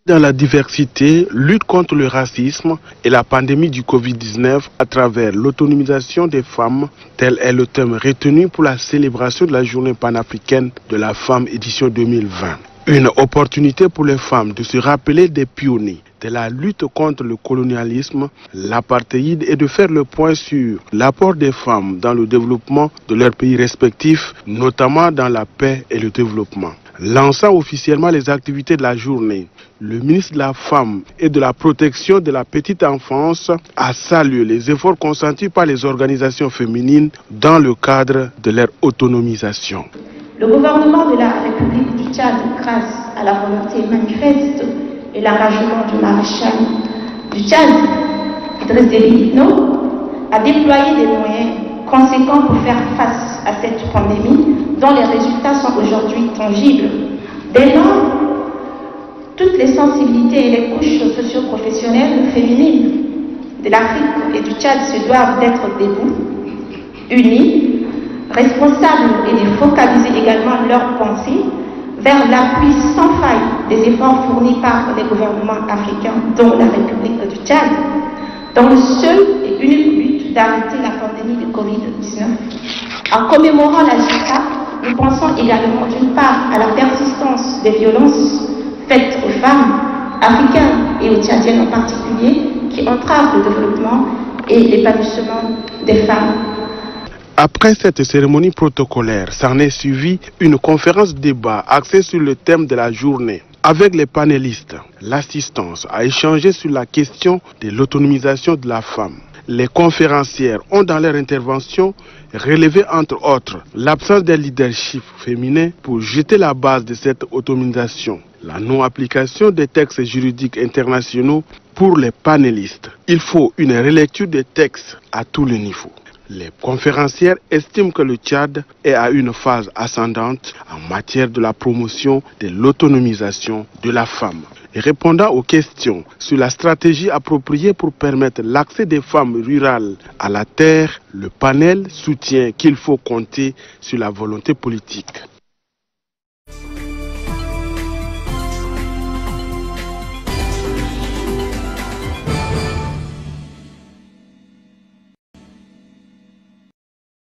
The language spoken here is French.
Dans la diversité, lutte contre le racisme et la pandémie du Covid-19 à travers l'autonomisation des femmes, tel est le thème retenu pour la célébration de la journée panafricaine de la femme édition 2020. Une opportunité pour les femmes de se rappeler des pionniers de la lutte contre le colonialisme, l'apartheid et de faire le point sur l'apport des femmes dans le développement de leurs pays respectifs, notamment dans la paix et le développement. Lançant officiellement les activités de la journée, le ministre de la Femme et de la Protection de la Petite Enfance a salué les efforts consentis par les organisations féminines dans le cadre de leur autonomisation. Le gouvernement de la République du Tchad, grâce à la volonté manifeste et l'engagement du maréchal du Tchad, Idriss Déby Itno, a déployé des moyens conséquents pour faire face à cette pandémie dont les résultats sont aujourd'hui tangibles. Dès lors, toutes les sensibilités et les couches socio-professionnelles féminines de l'Afrique et du Tchad se doivent d'être debout, unies, responsables et de focaliser également leurs pensées vers l'appui sans faille des efforts fournis par les gouvernements africains, dont la République du Tchad, dans le seul et unique but d'arrêter la pandémie de Covid-19. En commémorant la JICA, nous pensons également d'une part à la persistance des violences faites aux femmes africaines et aux Tchadiennes en particulier, qui entravent le développement et l'épanouissement des femmes. Après cette cérémonie protocolaire, s'en est suivi une conférence débat axée sur le thème de la journée. Avec les panélistes, l'assistance a échangé sur la question de l'autonomisation de la femme. Les conférencières ont dans leur intervention relevé entre autres l'absence d'un leadership féminin pour jeter la base de cette autonomisation, la non-application des textes juridiques internationaux pour les panélistes. Il faut une relecture des textes à tous les niveaux. Les conférencières estiment que le Tchad est à une phase ascendante en matière de la promotion de l'autonomisation de la femme. Et répondant aux questions sur la stratégie appropriée pour permettre l'accès des femmes rurales à la terre, le panel soutient qu'il faut compter sur la volonté politique.